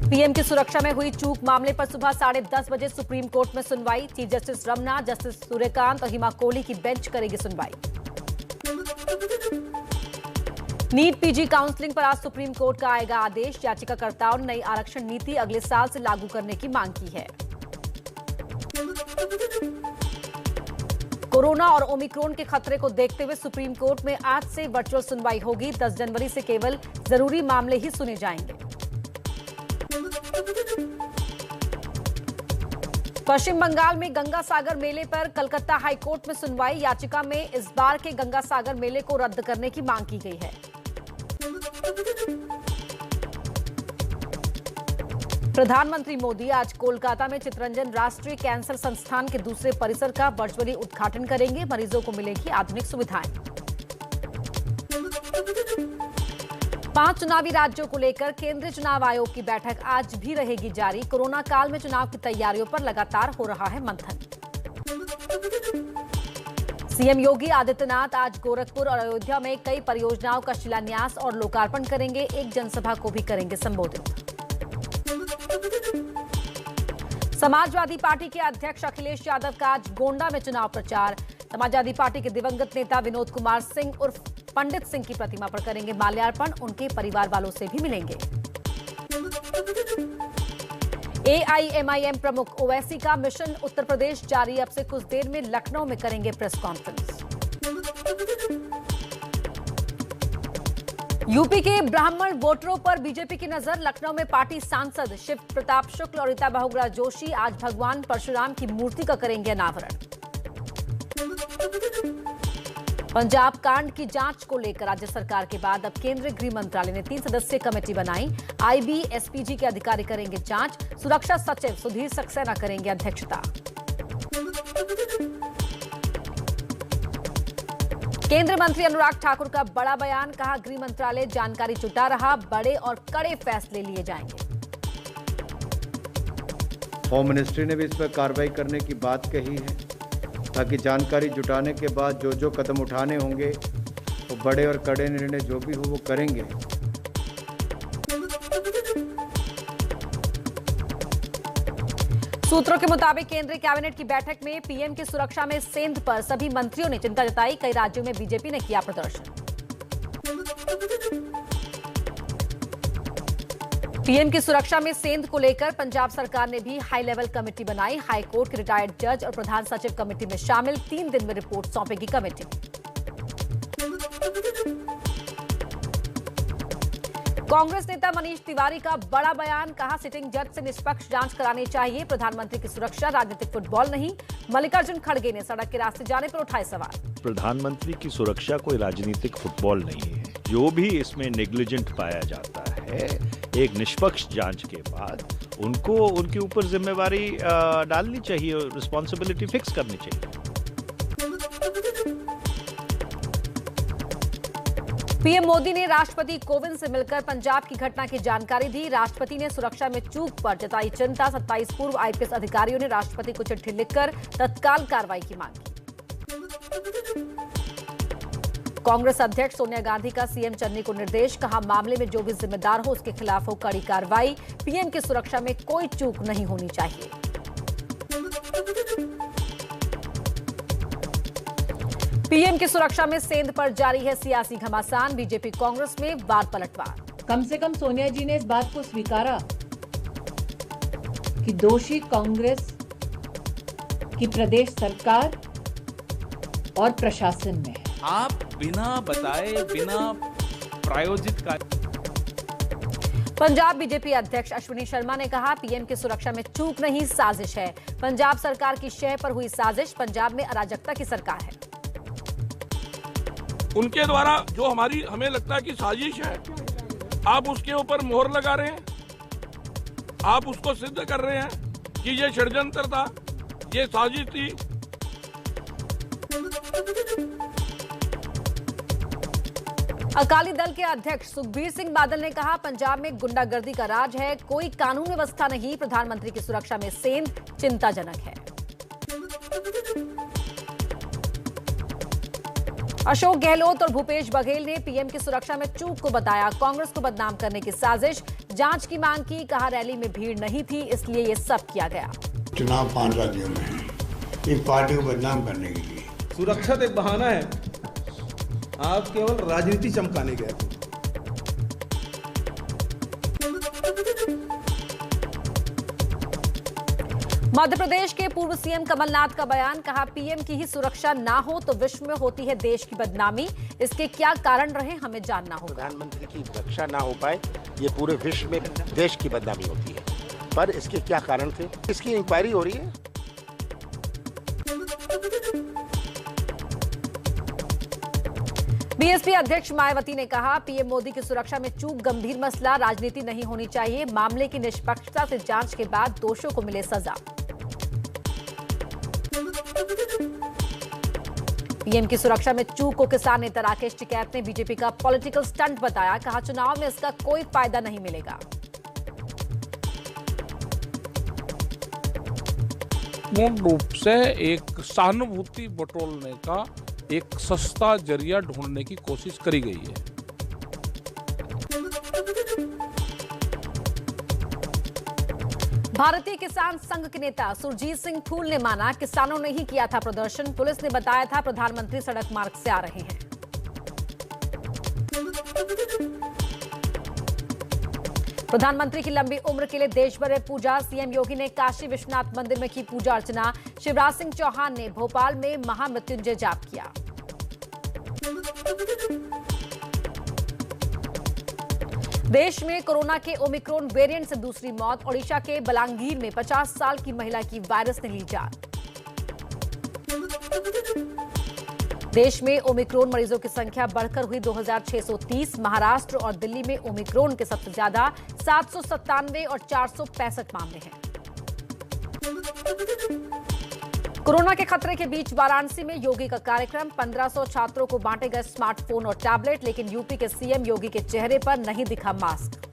PM की सुरक्षा में हुई चूक मामले पर सुबह 10:30 बजे सुप्रीम कोर्ट में सुनवाई। Chief justice Ramana, justice Suryakant और हिमा कोहली की बेंच करेगी सुनवाई। नीट पीजी काउंसलिंग पर आज सुप्रीम कोर्ट का आएगा आदेश। याचिकाकर्ताओं ने नई आरक्षण नीति अगले साल से लागू करने की मांग की है। कोरोना और ओमिक्रॉन के खतरे को देखते हुए सुप्रीम कोर्ट में आज से वर्चुअल सुनवाई होगी। 10 जनवरी से केवल जरूरी मामले ही सुने जाएंगे। पश्चिम बंगाल में गंगा सागर मेले पर कलकत्ता हाईकोर्ट में सुनवाई। याचिका में इस बार के गंगा सागर मेले को रद्द करने की मांग की गई है। प्रधानमंत्री मोदी आज कोलकाता में चित्तरंजन राष्ट्रीय कैंसर संस्थान के दूसरे परिसर का वर्चुअली उद्घाटन करेंगे। मरीजों को मिलेगी आधुनिक सुविधाएं। 5 चुनावी राज्यों को लेकर केंद्रीय चुनाव आयोग की बैठक आज भी रहेगी जारी। कोरोना काल में चुनाव की तैयारियों पर लगातार हो रहा है मंथन। सीएम योगी आदित्यनाथ आज गोरखपुर और अयोध्या में कई परियोजनाओं का शिलान्यास और लोकार्पण करेंगे। एक जनसभा को भी करेंगे संबोधित। समाजवादी पार्टी के अध्यक्ष अखिलेश यादव का आज गोंडा में चुनाव प्रचार। समाजवादी पार्टी के दिवंगत नेता विनोद कुमार सिंह उर्फ पंडित सिंह की प्रतिमा पर करेंगे माल्यार्पण। उनके परिवार वालों से भी मिलेंगे। एआईएमआईएम प्रमुख ओवैसी का मिशन उत्तर प्रदेश जारी। अब से कुछ देर में लखनऊ में करेंगे प्रेस कॉन्फ्रेंस। यूपी के ब्राह्मण वोटरों पर बीजेपी की नजर। लखनऊ में पार्टी सांसद शिव प्रताप शुक्ल और रीता बहुगुणा जोशी आज भगवान परशुराम की मूर्ति का करेंगे अनावरण। पंजाब कांड की जांच को लेकर राज्य सरकार के बाद अब केंद्रीय गृह मंत्रालय ने 3 सदस्यीय कमेटी बनाई। आईबी एसपीजी के अधिकारी करेंगे जांच। सुरक्षा सचिव सुधीर सक्सेना करेंगे अध्यक्षता। केंद्रीय मंत्री अनुराग ठाकुर का बड़ा बयान। कहा, गृह मंत्रालय जानकारी जुटा रहा, बड़े और कड़े फैसले लिए जाएंगे। होम मिनिस्ट्री ने भी इस पर कार्रवाई करने की बात कही है, ताकि जानकारी जुटाने के बाद जो कदम उठाने होंगे वो बड़े और कड़े निर्णय जो भी हो वो करेंगे। सूत्रों के मुताबिक केंद्रीय कैबिनेट की बैठक में पीएम की सुरक्षा में सेंध पर सभी मंत्रियों ने चिंता जताई। कई राज्यों में बीजेपी ने किया प्रदर्शन। पीएम की सुरक्षा में सेंध को लेकर पंजाब सरकार ने भी हाई लेवल कमेटी बनाई। हाई कोर्ट के रिटायर्ड जज और प्रधान सचिव कमेटी में शामिल। 3 दिन में रिपोर्ट सौंपेगी कमेटी। कांग्रेस नेता मनीष तिवारी का बड़ा बयान। कहा, सिटिंग जज से निष्पक्ष जांच करानी चाहिए। प्रधानमंत्री की सुरक्षा राजनीतिक फुटबॉल नहीं। मल्लिकार्जुन खड़गे ने सड़क के रास्ते जाने पर उठाए सवाल। प्रधानमंत्री की सुरक्षा कोई राजनीतिक फुटबॉल नहीं है। जो भी इसमें नेग्लिजेंट पाया जाता है, एक निष्पक्ष जांच के बाद उनको उनके ऊपर जिम्मेवारी डालनी चाहिए, रिस्पॉन्सिबिलिटी फिक्स करनी चाहिए। पीएम मोदी ने राष्ट्रपति कोविंद से मिलकर पंजाब की घटना की जानकारी दी। राष्ट्रपति ने सुरक्षा में चूक पर जताई चिंता। 27 पूर्व आईपीएस अधिकारियों ने राष्ट्रपति को चिट्ठी लिखकर तत्काल कार्रवाई की मांग की। कांग्रेस अध्यक्ष सोनिया गांधी का सीएम चन्नी को निर्देश। कहा, मामले में जो भी जिम्मेदार हो उसके खिलाफ हो कड़ी कार्रवाई। पीएम की सुरक्षा में कोई चूक नहीं होनी चाहिए। पीएम की सुरक्षा में सेंध पर जारी है सियासी घमासान। बीजेपी कांग्रेस में वार पलटवार। कम से कम सोनिया जी ने इस बात को स्वीकारा कि दोषी कांग्रेस की प्रदेश सरकार और प्रशासन में है। आप बिना बताए, बिना प्रायोजित पंजाब बीजेपी अध्यक्ष अश्विनी शर्मा ने कहा, पीएम की सुरक्षा में चूक नहीं, साजिश है। पंजाब सरकार की शह पर हुई साजिश। पंजाब में अराजकता की सरकार है। उनके द्वारा जो हमें लगता है कि साजिश है, आप उसके ऊपर मोहर लगा रहे हैं। आप उसको सिद्ध कर रहे हैं कि ये षड्यंत्र था, ये साजिश थी। अकाली दल के अध्यक्ष सुखबीर सिंह बादल ने कहा, पंजाब में गुंडागर्दी का राज है, कोई कानून व्यवस्था नहीं। प्रधानमंत्री की सुरक्षा में सेंध चिंताजनक है। अशोक गहलोत और भूपेश बघेल ने पीएम की सुरक्षा में चूक को बताया कांग्रेस को बदनाम करने की साजिश। जांच की मांग की, कहा रैली में भीड़ नहीं थी इसलिए ये सब किया गया। चुनाव 5 राज्यों में है, एक पार्टी को बदनाम करने के लिए। सुरक्षा तो एक बहाना है, आप केवल राजनीति चमकाने गए थे। मध्य प्रदेश के पूर्व सीएम कमलनाथ का बयान, कहा पीएम की ही सुरक्षा ना हो तो विश्व में होती है देश की बदनामी। इसके क्या कारण रहे हमें जानना होगा। प्रधानमंत्री की रक्षा ना हो पाए ये पूरे विश्व में देश की बदनामी होती है, पर इसके क्या कारण थे, इसकी इंक्वायरी हो रही है। बीएसपी अध्यक्ष मायावती ने कहा पीएम मोदी की सुरक्षा में चूक गंभीर मसला, राजनीति नहीं होनी चाहिए। मामले की निष्पक्षता से जांच के बाद दोषियों को मिले सजा। पीएम की सुरक्षा में चूक को किसान नेता राकेश टिकैत ने बीजेपी का पॉलिटिकल स्टंट बताया। कहा चुनाव में इसका कोई फायदा नहीं मिलेगा। पूर्ण रूप से एक सहानुभूति बटोरने का एक सस्ता जरिया ढूंढने की कोशिश करी गई है। भारतीय किसान संघ के नेता सुरजीत सिंह फूल ने माना किसानों ने ही किया था प्रदर्शन। पुलिस ने बताया था प्रधानमंत्री सड़क मार्ग से आ रहे हैं। प्रधानमंत्री की लंबी उम्र के लिए देश भर में पूजा, सीएम योगी ने काशी विश्वनाथ मंदिर में की पूजा अर्चना। शिवराज सिंह चौहान ने भोपाल में महामृत्युंजय जाप किया। देश में कोरोना के ओमिक्रॉन वेरिएंट से दूसरी मौत। ओडिशा के बलांगीर में 50 साल की महिला की वायरस ने ली जान। देश में ओमिक्रॉन मरीजों की संख्या बढ़कर हुई 2630। महाराष्ट्र और दिल्ली में ओमिक्रॉन के सबसे ज्यादा 797 और 465 मामले हैं। कोरोना के खतरे के बीच वाराणसी में योगी का कार्यक्रम, 1500 छात्रों को बांटे गए स्मार्टफोन और टैबलेट, लेकिन यूपी के सीएम योगी के चेहरे पर नहीं दिखा मास्क।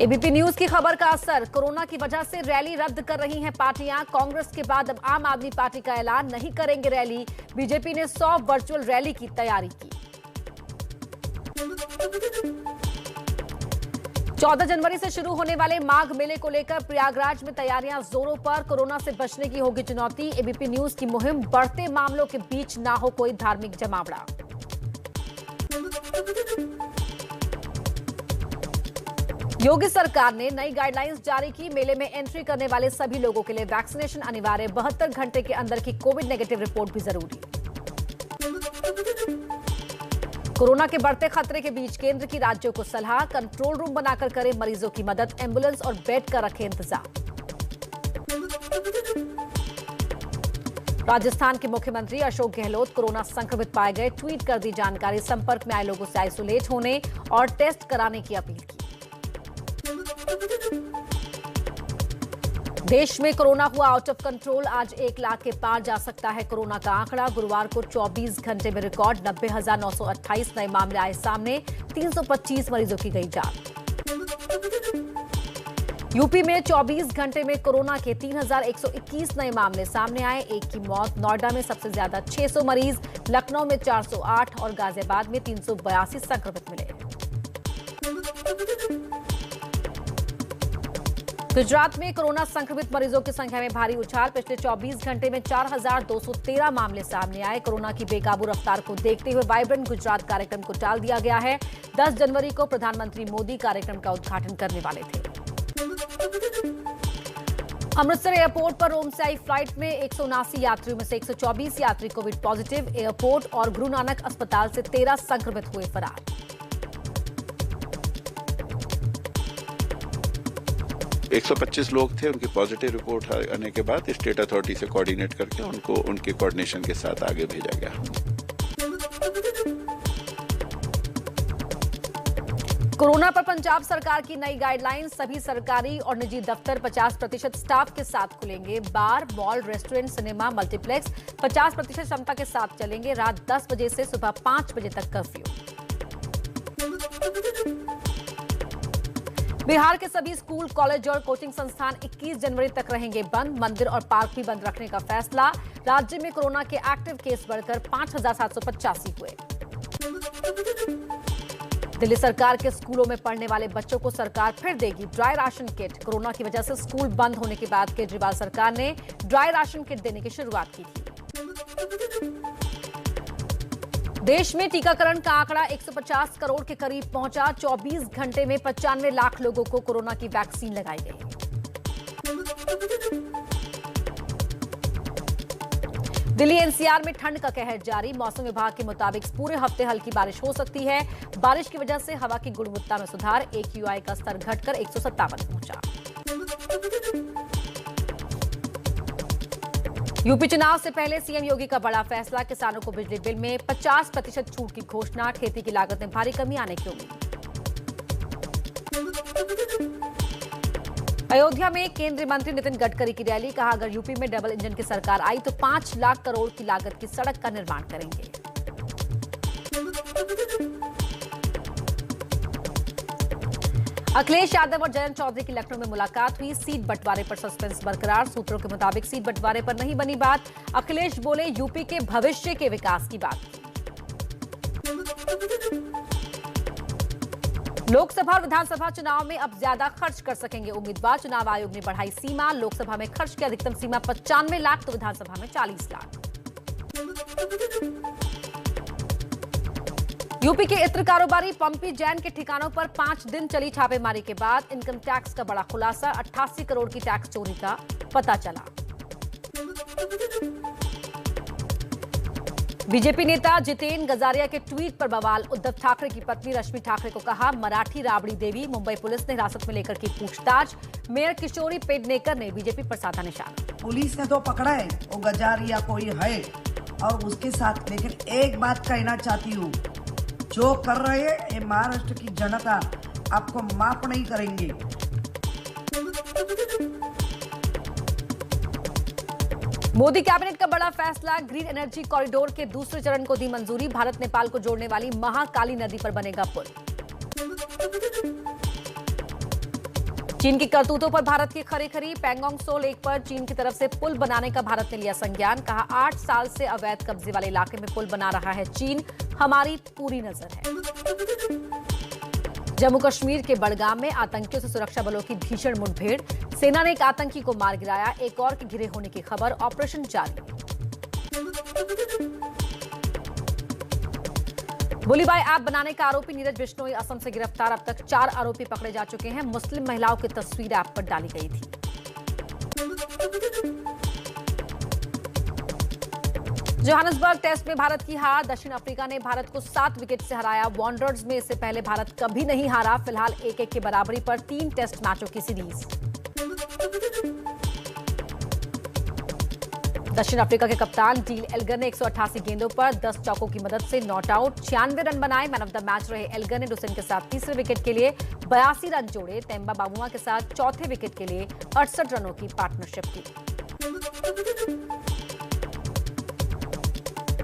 एबीपी न्यूज की खबर का असर, कोरोना की वजह से रैली रद्द कर रही हैं पार्टियां। कांग्रेस के बाद अब आम आदमी पार्टी का ऐलान, नहीं करेंगे रैली। बीजेपी ने 100 वर्चुअल रैली की तैयारी की। 14 जनवरी से शुरू होने वाले माघ मेले को लेकर प्रयागराज में तैयारियां जोरों पर। कोरोना से बचने की होगी चुनौती। एबीपी न्यूज की मुहिम, बढ़ते मामलों के बीच ना हो कोई धार्मिक जमावड़ा। योगी सरकार ने नई गाइडलाइंस जारी की। मेले में एंट्री करने वाले सभी लोगों के लिए वैक्सीनेशन अनिवार्य, 72 घंटे के अंदर की कोविड नेगेटिव रिपोर्ट भी जरूरी। कोरोना के बढ़ते खतरे के बीच केंद्र की राज्यों को सलाह, कंट्रोल रूम बनाकर करें मरीजों की मदद, एम्बुलेंस और बेड का रखें इंतजाम। राजस्थान के मुख्यमंत्री अशोक गहलोत कोरोना संक्रमित पाए गए, ट्वीट कर दी जानकारी। संपर्क में आए लोगों से आइसोलेट होने और टेस्ट कराने की अपील की। देश में कोरोना हुआ आउट ऑफ कंट्रोल, आज 1 लाख के पार जा सकता है कोरोना का आंकड़ा। गुरुवार को 24 घंटे में रिकॉर्ड 90,928 नए मामले आए सामने, 325 मरीजों की गई जान। यूपी में 24 घंटे में कोरोना के 3,121 नए मामले सामने आए, 1 की मौत। नोएडा में सबसे ज्यादा 600 मरीज, लखनऊ में 408 और गाजियाबाद में 382 संक्रमित मिले। गुजरात में कोरोना संक्रमित मरीजों की संख्या में भारी उछाल, पिछले 24 घंटे में 4,213 मामले सामने आए। कोरोना की बेकाबू रफ्तार को देखते हुए वाइब्रेंट गुजरात कार्यक्रम को टाल दिया गया है। 10 जनवरी को प्रधानमंत्री मोदी कार्यक्रम का उद्घाटन करने वाले थे। अमृतसर एयरपोर्ट पर रोम से आई फ्लाइट में 179 यात्रियों में से 124 यात्री कोविड पॉजिटिव। एयरपोर्ट और गुरु नानक अस्पताल से 13 संक्रमित हुए फरार। एक 125 लोग थे, उनकी पॉजिटिव रिपोर्ट आने के बाद स्टेट अथॉरिटी से कोऑर्डिनेट करके उनको उनके कोऑर्डिनेशन के साथ आगे भेजा गया। कोरोना पर पंजाब सरकार की नई गाइडलाइंस, सभी सरकारी और निजी दफ्तर 50% स्टाफ के साथ खुलेंगे। बार, मॉल, रेस्टोरेंट, सिनेमा, मल्टीप्लेक्स 50% क्षमता के साथ चलेंगे। रात 10 बजे से सुबह 5 बजे तक कर्फ्यू। बिहार के सभी स्कूल, कॉलेज और कोचिंग संस्थान 21 जनवरी तक रहेंगे बंद। मंदिर और पार्क भी बंद रखने का फैसला। राज्य में कोरोना के एक्टिव केस बढ़कर 5,785 हुए। दिल्ली सरकार के स्कूलों में पढ़ने वाले बच्चों को सरकार फिर देगी ड्राई राशन किट। कोरोना की वजह से स्कूल बंद होने के बाद केजरीवाल सरकार ने ड्राई राशन किट देने की शुरुआत की थी। देश में टीकाकरण का आंकड़ा 150 करोड़ के करीब पहुंचा। 24 घंटे में 95 लाख लोगों को कोरोना की वैक्सीन लगाई गई। दिल्ली एनसीआर में ठंड का कहर जारी। मौसम विभाग के मुताबिक पूरे हफ्ते हल्की बारिश हो सकती है। बारिश की वजह से हवा की गुणवत्ता में सुधार। AQI का स्तर घटकर 157 पहुंचा। यूपी चुनाव से पहले सीएम योगी का बड़ा फैसला। किसानों को बिजली बिल में 50% छूट की घोषणा। खेती की लागत में भारी कमी आने की उम्मीद। अयोध्या में केंद्रीय मंत्री नितिन गडकरी की रैली। कहा, अगर यूपी में डबल इंजन की सरकार आई तो 5 लाख करोड़ की लागत की सड़क का निर्माण करेंगे। अखिलेश यादव और जयंत चौधरी की लखनऊ में मुलाकात हुई। सीट बंटवारे पर सस्पेंस बरकरार। सूत्रों के मुताबिक सीट बंटवारे पर नहीं बनी बात। अखिलेश बोले, यूपी के भविष्य के विकास की बात की। लोकसभा और विधानसभा चुनाव में अब ज्यादा खर्च कर सकेंगे उम्मीदवार। चुनाव आयोग ने बढ़ाई सीमा। लोकसभा में खर्च की अधिकतम सीमा 95 लाख तो विधानसभा में 40 लाख। यूपी के इत्र कारोबारी पंपी जैन के ठिकानों पर 5 दिन चली छापेमारी के बाद इनकम टैक्स का बड़ा खुलासा। 88 करोड़ की टैक्स चोरी का पता चला। बीजेपी नेता जितेन गजारिया के ट्वीट पर बवाल। उद्धव ठाकरे की पत्नी रश्मि ठाकरे को कहा मराठी राबड़ी देवी। मुंबई पुलिस ने हिरासत में लेकर की पूछताछ। मेयर किशोरी पेडनेकर ने बीजेपी पर साधा निशाना। पुलिस ने तो पकड़ा है, वो गजारिया कोई है और उसके साथ, लेकिन एक बात कहना चाहती हूँ, जो कर रहे हैं ये महाराष्ट्र की जनता आपको माफ नहीं करेंगे। मोदी कैबिनेट का बड़ा फैसला। ग्रीन एनर्जी कॉरिडोर के दूसरे चरण को दी मंजूरी। भारत नेपाल को जोड़ने वाली महाकाली नदी पर बनेगा पुल। चीन की करतूतों पर भारत की खरी। पैंगोंग त्सो लेक पर चीन की तरफ से पुल बनाने का भारत ने लिया संज्ञान। कहा, 8 साल से अवैध कब्जे वाले इलाके में पुल बना रहा है चीन। हमारी पूरी नजर है। जम्मू कश्मीर के बडगाम में आतंकियों से सुरक्षा बलों की भीषण मुठभेड़। सेना ने एक आतंकी को मार गिराया। एक और के घिरे होने की खबर। ऑपरेशन जारी। बुलीबाई ऐप बनाने का आरोपी नीरज बिश्नोई असम से गिरफ्तार। अब तक 4 आरोपी पकड़े जा चुके हैं। मुस्लिम महिलाओं की तस्वीर ऐप पर डाली गई थी। जोहानिसबर्ग टेस्ट में भारत की हार। दक्षिण अफ्रीका ने भारत को 7 विकेट से हराया। वॉन्डरर्स में इससे पहले भारत कभी नहीं हारा। फिलहाल 1-1 की बराबरी पर 3 टेस्ट मैचों की सीरीज। दक्षिण अफ्रीका के कप्तान डील एल्गर ने 188 गेंदों पर 10 चौकों की मदद से नॉट आउट 96 रन बनाए। मैन ऑफ द मैच रहे एल्गर ने डुसेन के साथ तीसरे विकेट के लिए 82 रन जोड़े। तेम्बा बामुआ के साथ चौथे विकेट के लिए 68 रनों की पार्टनरशिप की।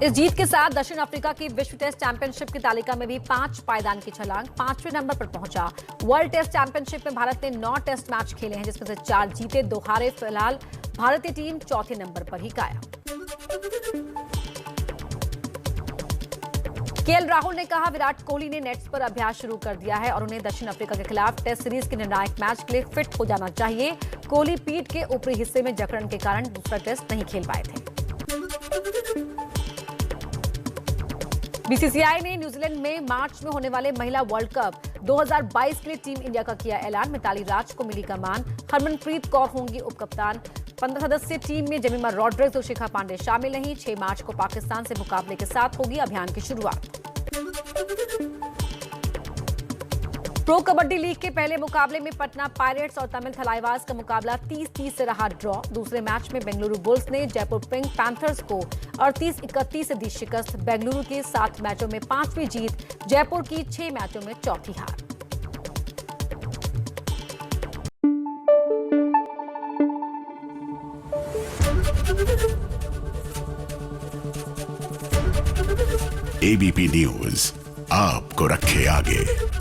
इस जीत के साथ दक्षिण अफ्रीका की विश्व टेस्ट चैंपियनशिप की तालिका में भी 5 पायदान की छलांग 5वें नंबर पर पहुंचा। वर्ल्ड टेस्ट चैंपियनशिप में भारत ने 9 टेस्ट मैच खेले हैं, जिसमें से 4 जीते, 2 हारे। फिलहाल भारतीय टीम चौथे नंबर पर ही कायम। केएल राहुल ने कहा, विराट कोहली ने नेट्स पर अभ्यास शुरू कर दिया है और उन्हें दक्षिण अफ्रीका के खिलाफ टेस्ट सीरीज के निर्णायक मैच के लिए फिट हो जाना चाहिए। कोहली पीठ के ऊपरी हिस्से में जकड़न के कारण दूसरा टेस्ट नहीं खेल पाए थे। बीसीसीआई ने न्यूजीलैंड में मार्च में होने वाले महिला वर्ल्ड कप 2022 के लिए टीम इंडिया का किया ऐलान। मिताली राज को मिली कमान। हरमनप्रीत कौर होंगी उपकप्तान। 15 सदस्यीय टीम में जेमिमा रॉड्रिग्स और शिखा पांडे शामिल नहीं। 6 मार्च को पाकिस्तान से मुकाबले के साथ होगी अभियान की शुरुआत। प्रो कबड्डी लीग के पहले मुकाबले में पटना पायरेट्स और तमिल थलाइवास का मुकाबला 30-30 से रहा ड्रॉ। दूसरे मैच में बेंगलुरु बुल्स ने जयपुर पिंक पैंथर्स को 38-31 से दी शिकस्त। बेंगलुरु के 7 मैचों में 5वीं जीत, जयपुर की 6 मैचों में चौथी हार। एबीपी न्यूज आपको रखे आगे।